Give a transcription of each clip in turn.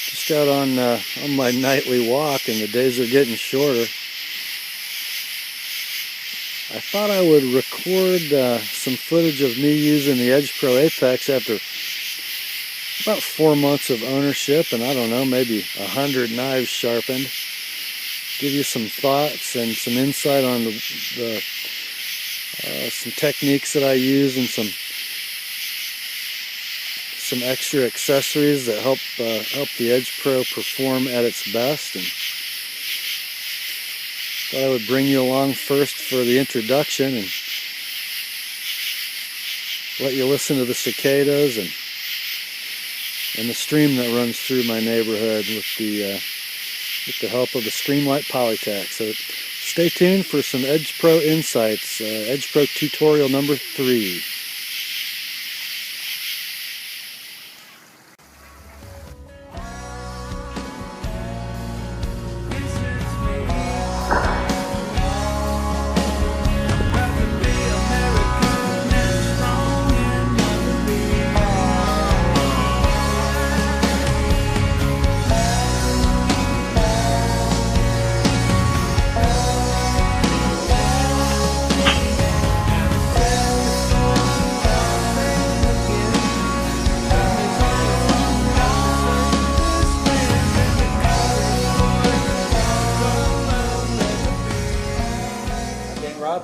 Just out on my nightly walk, and the days are getting shorter. I thought I would record some footage of me using the Edgepro Apex after about 4 months of ownership, and I don't know, maybe 100 knives sharpened. Give you some thoughts and some insight on some techniques that I use, and some extra accessories that help the Edgepro perform at its best. And thought I would bring you along first for the introduction and let you listen to the cicadas and the stream that runs through my neighborhood with the help of the Streamlight Polytack. So stay tuned for some Edgepro insights, Edgepro tutorial number 3.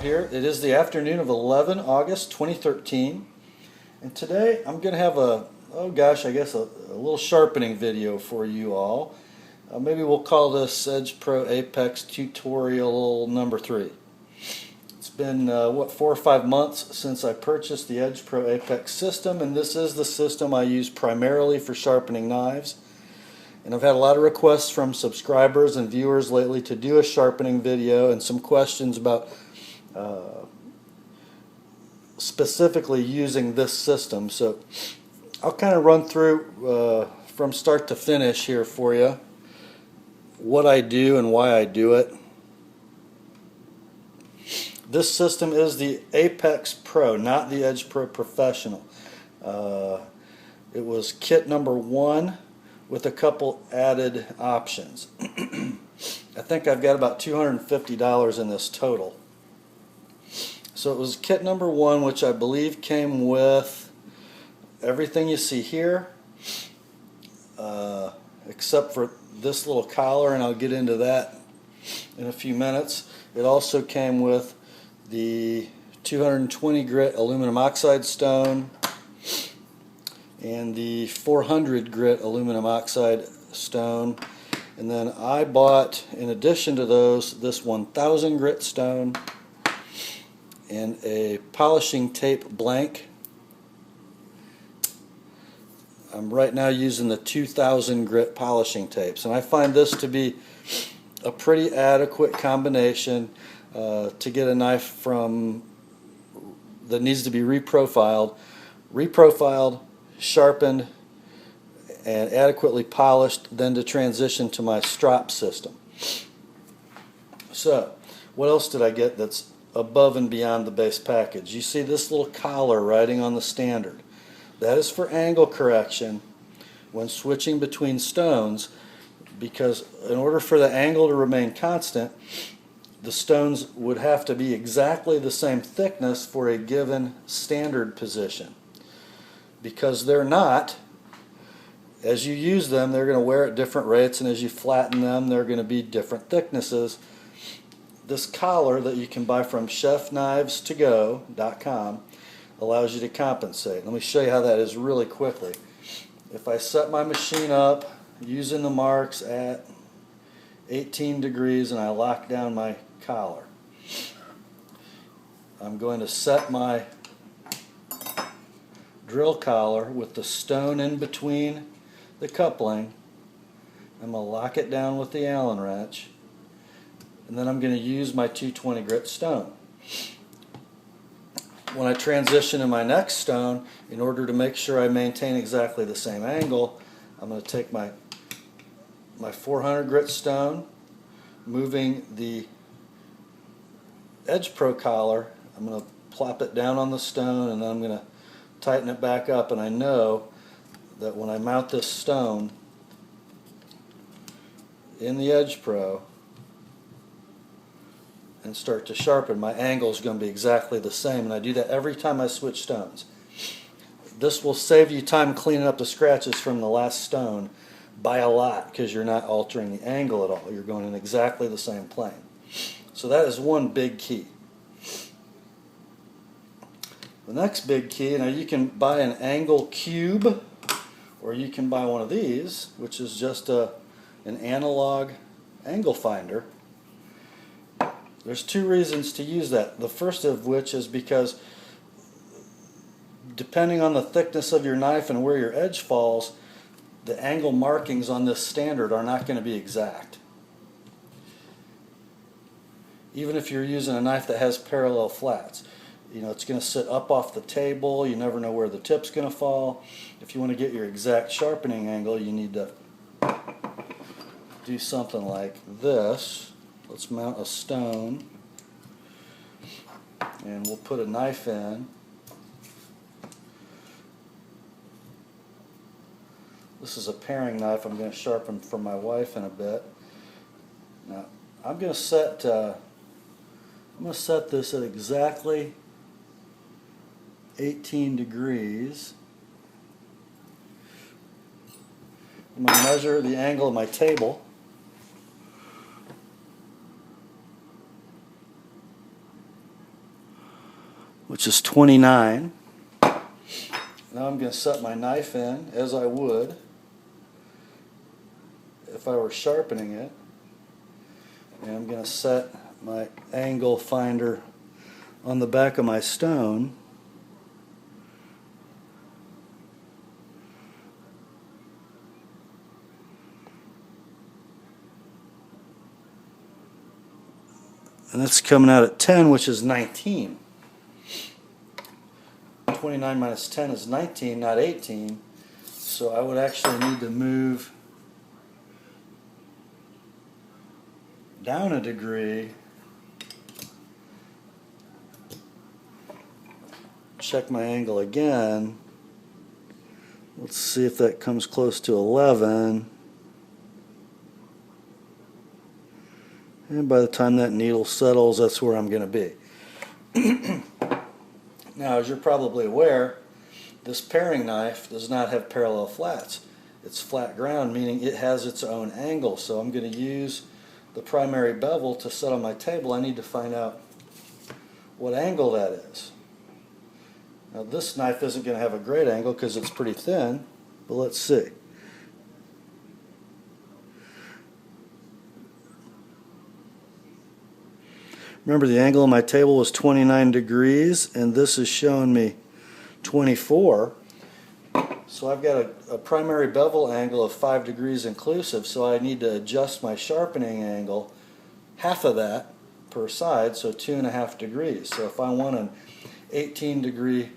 Here. It is the afternoon of 11 August 2013, and today I'm going to have a little sharpening video for you all. Maybe we'll call this Edgepro Apex tutorial number 3. It's been 4 or 5 months since I purchased the Edgepro Apex system, and this is the system I use primarily for sharpening knives. And I've had a lot of requests from subscribers and viewers lately to do a sharpening video, and some questions about specifically using this system. So I'll kind of run through from start to finish here for you what I do and why I do it. This system is the Apex Pro, not the Edgepro Professional. It was kit number 1 with a couple added options. I think I've got about $250 in this total. So it was kit number 1, which I believe came with everything you see here, except for this little collar, and I'll get into that in a few minutes. It also came with the 220 grit aluminum oxide stone and the 400 grit aluminum oxide stone. And then I bought, in addition to those, this 1000 grit stone and a polishing tape blank. I'm right now using the 2000 grit polishing tapes, and I find this to be a pretty adequate combination to get a knife from that needs to be reprofiled, sharpened, and adequately polished, then to transition to my strop system. So what else did I get that's above and beyond the base package? You see this little collar riding on the standard. That is for angle correction when switching between stones, because in order for the angle to remain constant, the stones would have to be exactly the same thickness for a given standard position. Because they're not, as you use them, they're going to wear at different rates, and as you flatten them, they're going to be different thicknesses. This collar that you can buy from chefknivestogo.com allows you to compensate. Let me show you how that is really quickly. If I set my machine up using the marks at 18 degrees and I lock down my collar, I'm going to set my drill collar with the stone in between the coupling. I'm going to lock it down with the Allen wrench, and then I'm going to use my 220 grit stone. When I transition to my next stone, in order to make sure I maintain exactly the same angle, I'm going to take my 400 grit stone, moving the Edgepro collar, I'm going to plop it down on the stone, and then I'm going to tighten it back up, and I know that when I mount this stone, in the Edgepro and start to sharpen, my angle is going to be exactly the same, and I do that every time I switch stones. This will save you time cleaning up the scratches from the last stone by a lot, because you're not altering the angle at all. You're going in exactly the same plane. So that is one big key. The next big key, now you can buy an angle cube, or you can buy one of these, which is just an analog angle finder. There's two reasons to use that. The first of which is because depending on the thickness of your knife and where your edge falls, the angle markings on this standard are not going to be exact. Even if you're using a knife that has parallel flats. You know, it's going to sit up off the table. You never know where the tip's going to fall. If you want to get your exact sharpening angle, you need to do something like this. Let's mount a stone, and we'll put a knife in. This is a paring knife I'm going to sharpen for my wife in a bit. Now, I'm going to set this at exactly 18 degrees. I'm going to measure the angle of my table. Which is 29. Now I'm going to set my knife in as I would if I were sharpening it. And I'm going to set my angle finder on the back of my stone. And it's coming out at 10, which is 19. 29 minus 10 is 19, not 18. So I would actually need to move down a degree. Check my angle again. Let's see if that comes close to 11. And by the time that needle settles, that's where I'm going to be. Now, as you're probably aware, this paring knife does not have parallel flats. It's flat ground, meaning it has its own angle. So I'm going to use the primary bevel to set on my table. I need to find out what angle that is. Now, this knife isn't going to have a great angle because it's pretty thin, but let's see. Remember, the angle on my table was 29 degrees, and this is showing me 24. So I've got a primary bevel angle of 5 degrees inclusive, so I need to adjust my sharpening angle, half of that per side, so 2.5 degrees. So if I want an 18 degree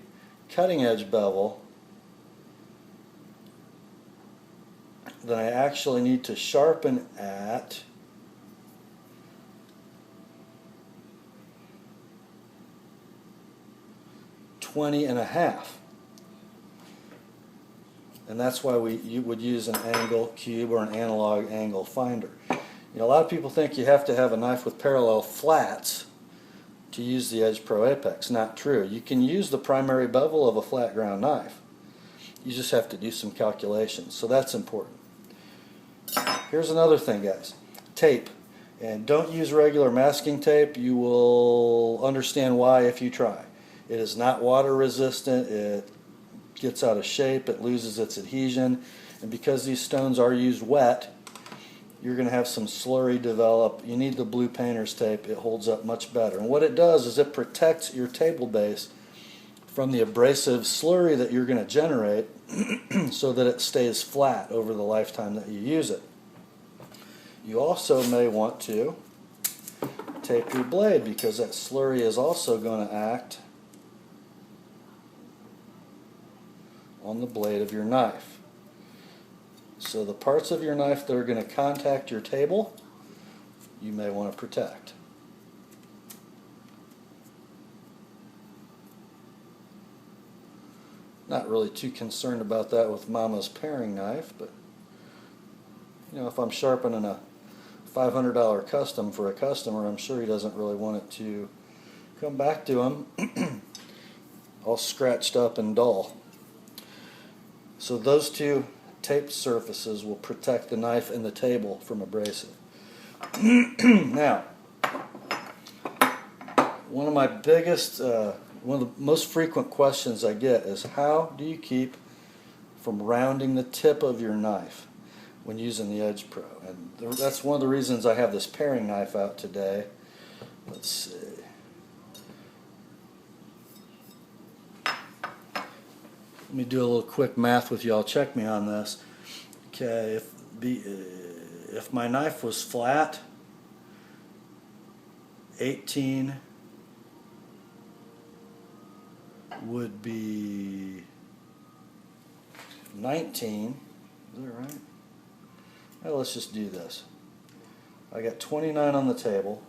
cutting edge bevel, then I actually need to sharpen at 20.5. And that's why you would use an angle cube or an analog angle finder. You know, a lot of people think you have to have a knife with parallel flats to use the Edgepro Apex. Not true. You can use the primary bevel of a flat ground knife. You just have to do some calculations. So that's important. Here's another thing, guys. Tape. And don't use regular masking tape. You will understand why if you try. It is not water resistant. It gets out of shape. It loses its adhesion. And because these stones are used wet, you're going to have some slurry develop. You need the blue painter's tape. It holds up much better. And what it does is it protects your table base from the abrasive slurry that you're going to generate so that it stays flat over the lifetime that you use it. You also may want to tape your blade because that slurry is also going to act on the blade of your knife. So the parts of your knife that are going to contact your table, you may want to protect. Not really too concerned about that with Mama's paring knife, but you know, if I'm sharpening a $500 custom for a customer, I'm sure he doesn't really want it to come back to him all scratched up and dull. So those two taped surfaces will protect the knife and the table from abrasive. Now, one of my biggest, one of the most frequent questions I get is, how do you keep from rounding the tip of your knife when using the Edgepro? And that's one of the reasons I have this paring knife out today. Let's see. Let me do a little quick math with y'all. Check me on this. Okay, if my knife was flat, 18 would be 19. Is that right? Well, let's just do this. I got 29 on the table.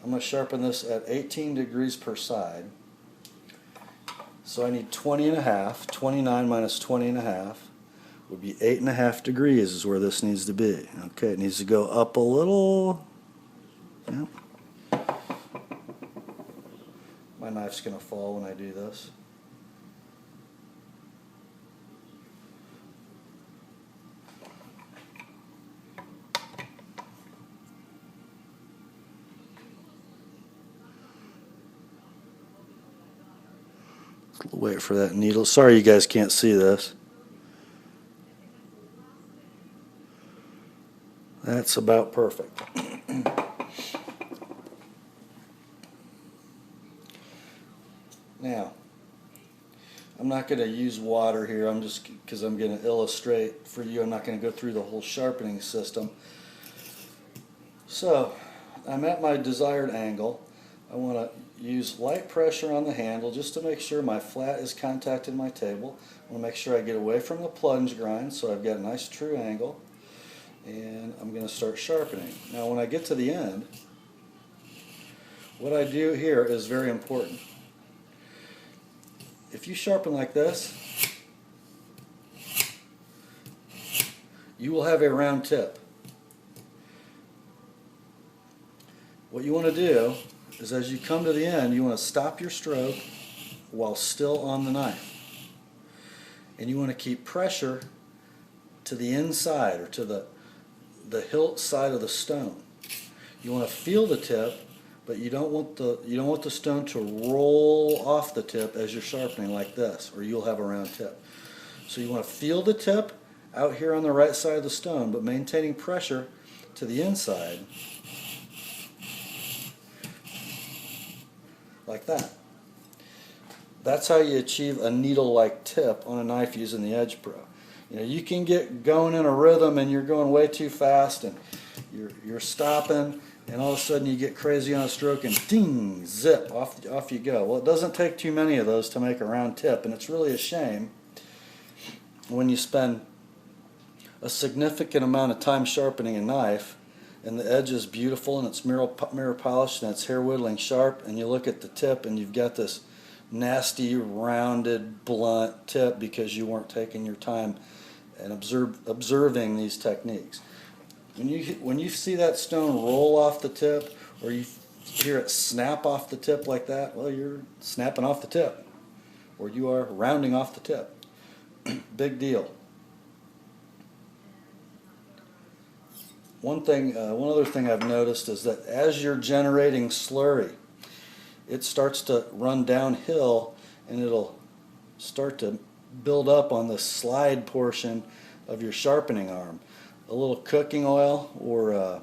I'm going to sharpen this at 18 degrees per side. So I need 20 and a half. 29 minus 20 and a half would be 8.5 degrees is where this needs to be. Okay, it needs to go up a little. Yeah. My knife's going to fall when I do this. Wait for that needle. Sorry you guys can't see this. That's about perfect. Now, I'm not going to use water here. I'm just, because I'm going to illustrate for you, I'm not going to go through the whole sharpening system. So, I'm at my desired angle. I want to use light pressure on the handle just to make sure my flat is contacting my table. I want to make sure I get away from the plunge grind so I've got a nice true angle. And I'm going to start sharpening. Now when I get to the end, what I do here is very important. If you sharpen like this, you will have a round tip. What you want to do is, as you come to the end, you want to stop your stroke while still on the knife. And you want to keep pressure to the inside, or to the hilt side of the stone. You want to feel the tip, but you don't want the stone to roll off the tip as you're sharpening like this, or you'll have a round tip. So you want to feel the tip out here on the right side of the stone, but maintaining pressure to the inside. Like that. That's how you achieve a needle-like tip on a knife using the Edgepro. You know, you can get going in a rhythm and you're going way too fast and you're stopping, and all of a sudden you get crazy on a stroke and ding, zip, off you go. Well, it doesn't take too many of those to make a round tip, and it's really a shame when you spend a significant amount of time sharpening a knife and the edge is beautiful and it's mirror polished and it's hair whittling sharp, and you look at the tip and you've got this nasty rounded blunt tip because you weren't taking your time and observing these techniques. When you see that stone roll off the tip, or you hear it snap off the tip like that, well, you're snapping off the tip, or you are rounding off the tip. Big deal. One other thing I've noticed is that as you're generating slurry, it starts to run downhill and it'll start to build up on the slide portion of your sharpening arm. A little cooking oil, or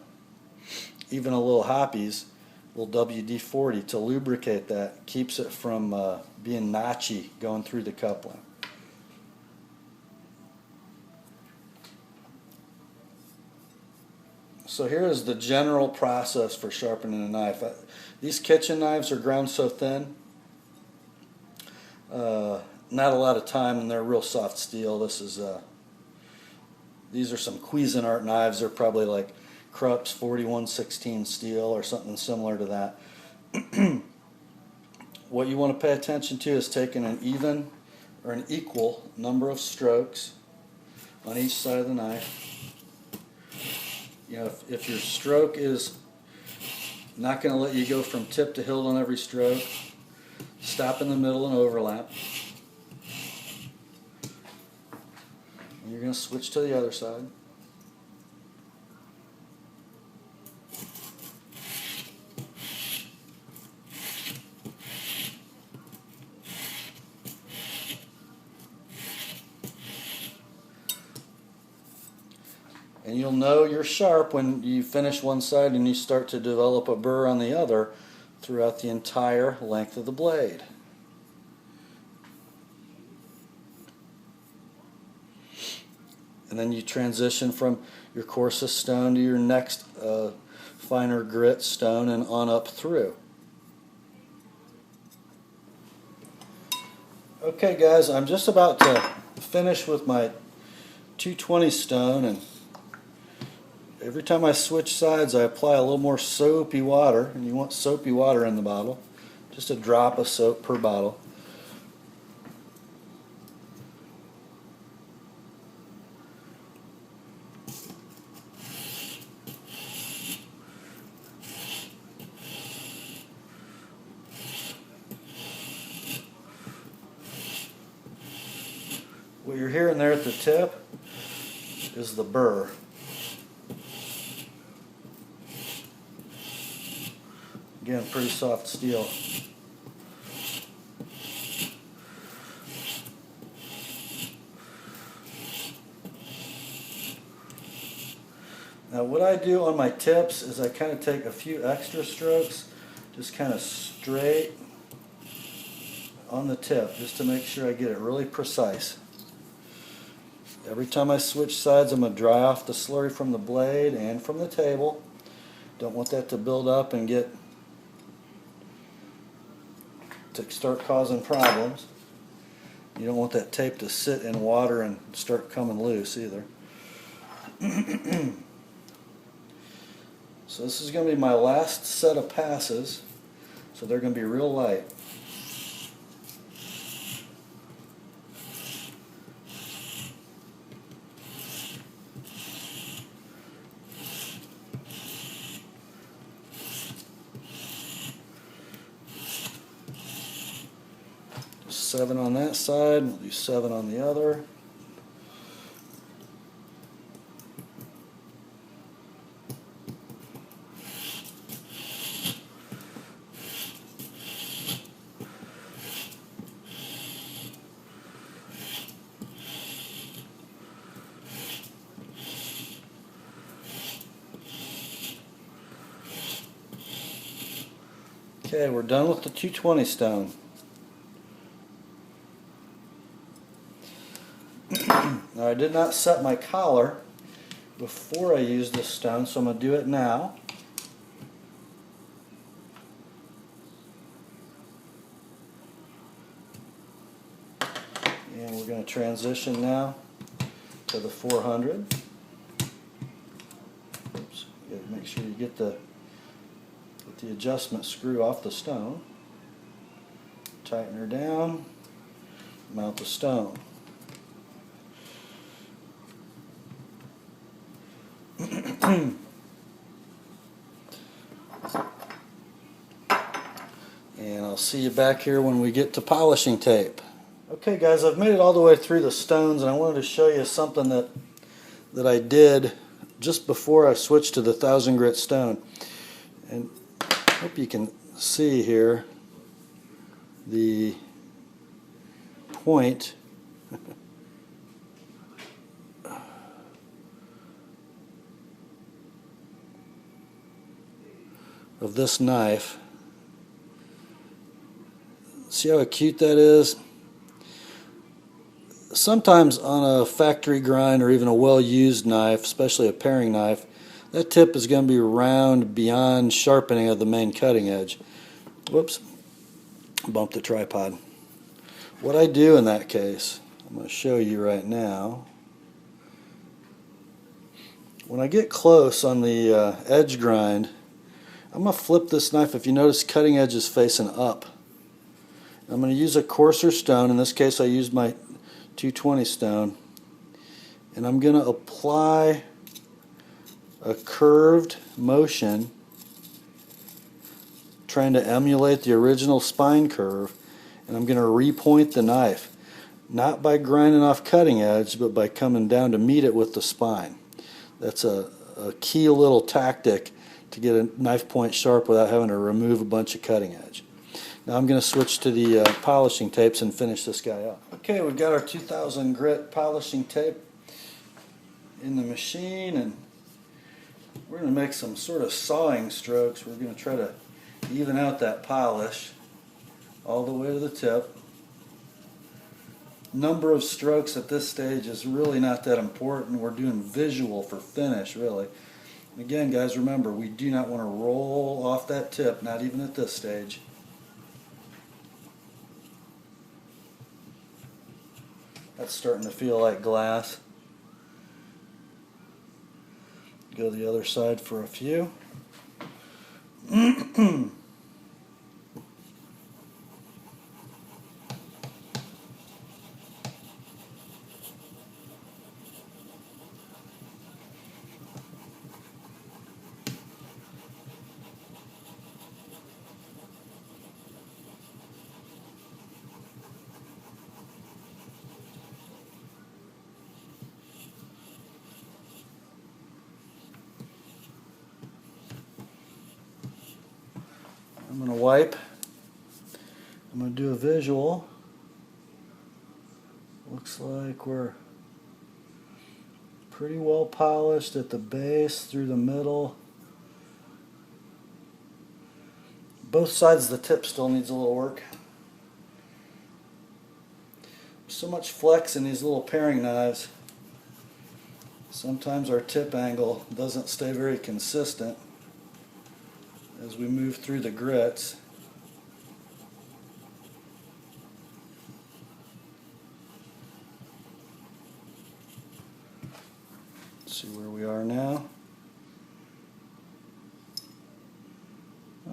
even a little Hoppies, a little WD-40 to lubricate that, keeps it from being notchy going through the coupling. So here is the general process for sharpening a knife. These kitchen knives are ground so thin, not a lot of time, and they're real soft steel. These are some Cuisinart knives. They're probably like Krupp's 4116 steel or something similar to that. What you want to pay attention to is taking an even or an equal number of strokes on each side of the knife. You know, if your stroke is not going to let you go from tip to hilt on every stroke, stop in the middle and overlap. And you're going to switch to the other side. And you'll know you're sharp when you finish one side and you start to develop a burr on the other throughout the entire length of the blade. And then you transition from your coarsest stone to your next finer grit stone and on up through. Okay guys, I'm just about to finish with my 220 stone, and every time I switch sides I apply a little more soapy water, and you want soapy water in the bottle, just a drop of soap per bottle. What you're hearing there at the tip is the burr. Again, pretty soft steel. Now what I do on my tips is I kind of take a few extra strokes, just kind of straight on the tip, just to make sure I get it really precise. Every time I switch sides, I'm going to dry off the slurry from the blade and from the table. Don't want that to build up and start causing problems. You don't want that tape to sit in water and start coming loose either. So this is going to be my last set of passes, so they're going to be real light. Just 7 on that side, we'll do 7 on the other. Okay, we're done with the 220 stone. Now I did not set my collar before I used this stone, so I'm going to do it now. And we're going to transition now to the 400. Oops, you got to make sure you get the adjustment screw off the stone. Tighten her down, mount the stone. And I'll see you back here when we get to polishing tape. Okay guys, I've made it all the way through the stones, and I wanted to show you something that I did just before I switched to the 1000 grit stone. And I hope you can see here the point of this knife. See how cute that is? Sometimes on a factory grind or even a well-used knife, especially a paring knife, that tip is going to be round beyond sharpening of the main cutting edge. Whoops, bumped the tripod. What I do in that case, I'm going to show you right now. When I get close on the edge grind, I'm going to flip this knife. If you notice, cutting edge is facing up. I'm going to use a coarser stone. In this case I used my 220 stone. And I'm going to apply a curved motion, trying to emulate the original spine curve, and I'm going to repoint the knife, not by grinding off cutting edge, but by coming down to meet it with the spine. That's a key little tactic to get a knife point sharp without having to remove a bunch of cutting edge. Now I'm going to switch to the polishing tapes and finish this guy up. Okay, we've got our 2000 grit polishing tape in the machine, and we're going to make some sort of sawing strokes. We're going to try to even out that polish all the way to the tip. Number of strokes at this stage is really not that important. We're doing visual for finish, really. And again, guys, remember, we do not want to roll off that tip, not even at this stage. That's starting to feel like glass. Go the other side for a few. I'm going to wipe. I'm going to do a visual. Looks like we're pretty well polished at the base, through the middle. Both sides of the tip still needs a little work. So much flex in these little paring knives. Sometimes our tip angle doesn't stay very consistent as we move through the grits. Let's see where we are now.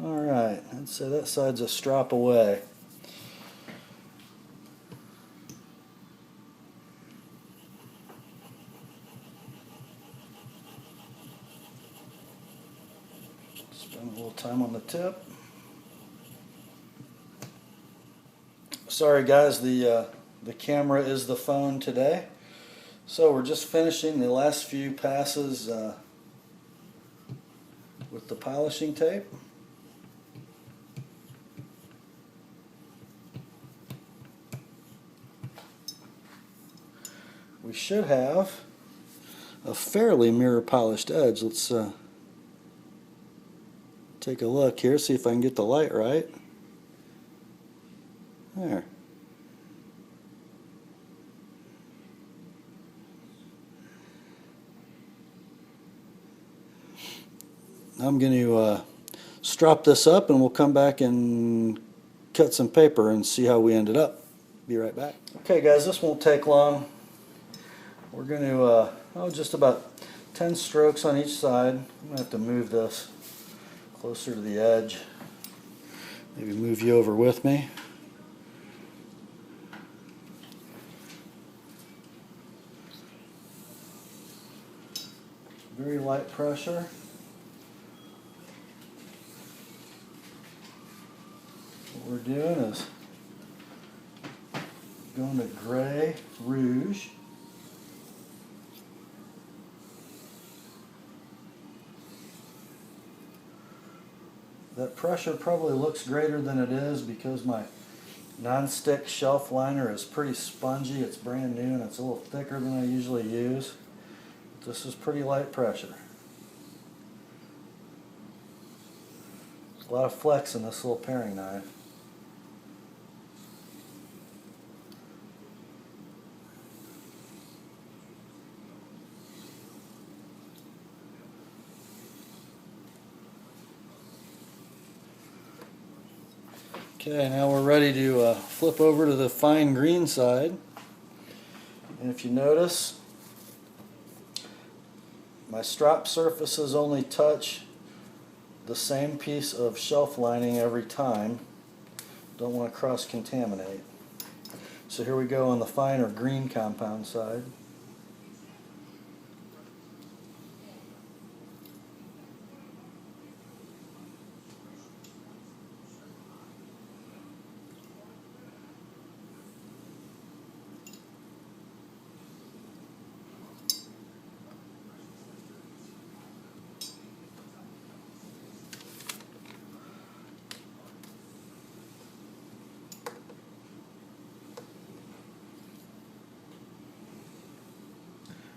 Alright, I'd say that side's a strop away. Spend a little time on the tip. Sorry guys, the camera is the phone today. So we're just finishing the last few passes with the polishing tape. We should have a fairly mirror polished edge. Let's take a look here, see if I can get the light right. There. I'm going to strop this up and we'll come back and cut some paper and see how we ended up. Be right back. Okay guys, this won't take long. We're going to, just about 10 strokes on each side. I'm going to have to move this closer to the edge. Maybe move you over with me. Very light pressure. What we're doing is going to gray rouge. That pressure probably looks greater than it is because my non-stick shelf liner is pretty spongy. It's brand new and it's a little thicker than I usually use. This is pretty light pressure. There's a lot of flex in this little paring knife. Okay, now we're ready to flip over to the fine green side. And if you notice, my strop surfaces only touch the same piece of shelf lining every time. Don't want to cross-contaminate. So here we go on the finer green compound side.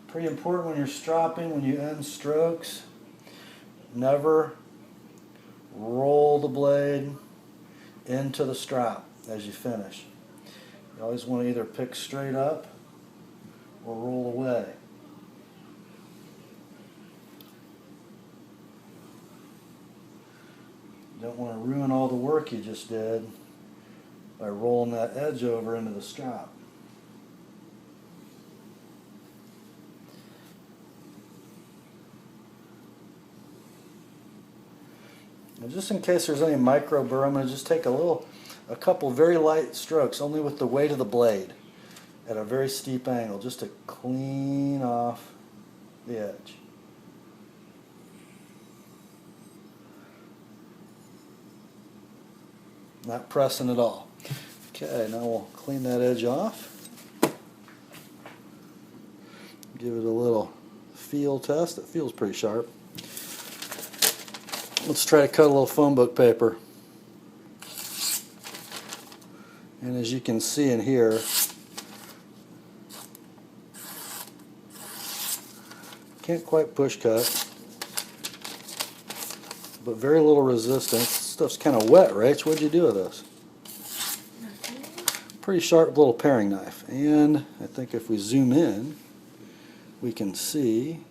Pretty important when you're stropping, when you end strokes, never roll the blade into the strop as you finish. You always want to either pick straight up or roll away. You don't want to ruin all the work you just did by rolling that edge over into the strop. And just in case there's any micro burr, I'm going to just take a couple very light strokes, only with the weight of the blade, at a very steep angle, just to clean off the edge. Not pressing at all. Okay, now we'll clean that edge off. Give it a little feel test. It feels pretty sharp. Let's try to cut a little phone book paper. And as you can see in here, can't quite push cut, but very little resistance. This stuff's kind of wet, Rach. What'd you do with this? Pretty sharp little paring knife. And I think if we zoom in, we can see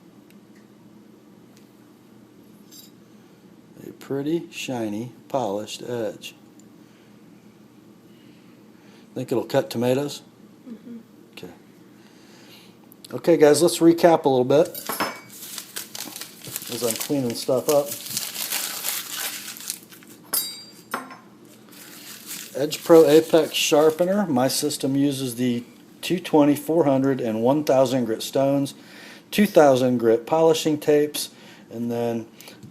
a pretty shiny, polished edge. Think it'll cut tomatoes? Mm-hmm. Okay. Okay, guys, let's recap a little bit as I'm cleaning stuff up. Edgepro Apex sharpener. My system uses the 220, 400, and 1000 grit stones, 2000 grit polishing tapes, and then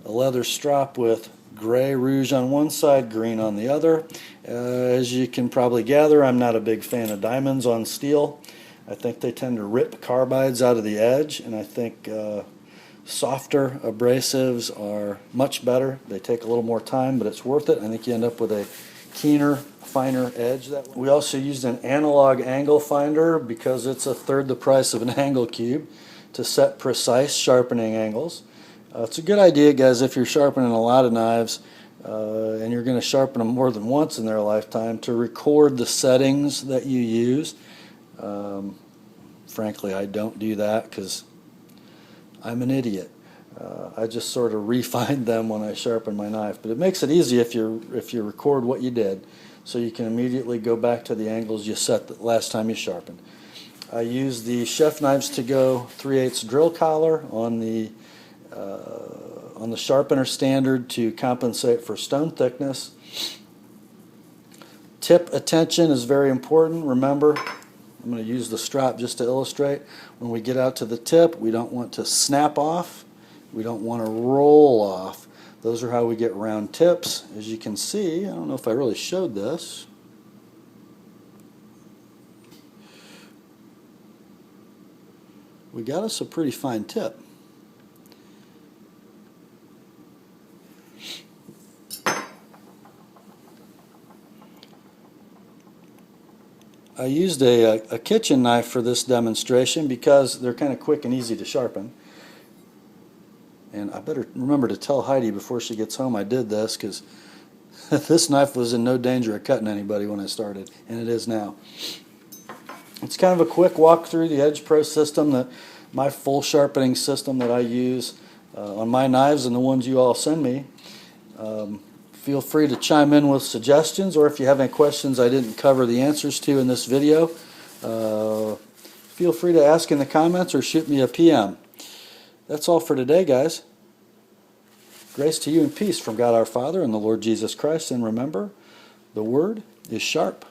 a leather strop with gray rouge on one side, green on the other. As you can probably gather, I'm not a big fan of diamonds on steel. I think they tend to rip carbides out of the edge, and I think softer abrasives are much better. They take a little more time, but it's worth it. I think you end up with a keener, finer edge that way. We also used an analog angle finder because it's a third the price of an angle cube to set precise sharpening angles. It's a good idea, guys, if you're sharpening a lot of knives and you're going to sharpen them more than once in their lifetime, to record the settings that you use. Frankly, I don't do that because I'm an idiot. I just sort of refine them when I sharpen my knife. But it makes it easy if you record what you did, so you can immediately go back to the angles you set the last time you sharpened. I use the Chef Knives to Go 3/8 drill collar on the sharpener standard to compensate for stone thickness. Tip attention is very important. Remember, I'm going to use the strop just to illustrate. When we get out to the tip, we don't want to snap off. We don't want to roll off. Those are how we get round tips. As you can see, I don't know if I really showed this. We got us a pretty fine tip. I used a kitchen knife for this demonstration because they're kind of quick and easy to sharpen. And I better remember to tell Heidi before she gets home I did this, because this knife was in no danger of cutting anybody when I started, and it is now. It's kind of a quick walk through the Edgepro system, my full sharpening system that I use on my knives and the ones you all send me. Feel free to chime in with suggestions, or if you have any questions I didn't cover the answers to in this video, feel free to ask in the comments or shoot me a PM. That's all for today, guys. Grace to you and peace from God our Father and the Lord Jesus Christ. And remember, the Word is sharp.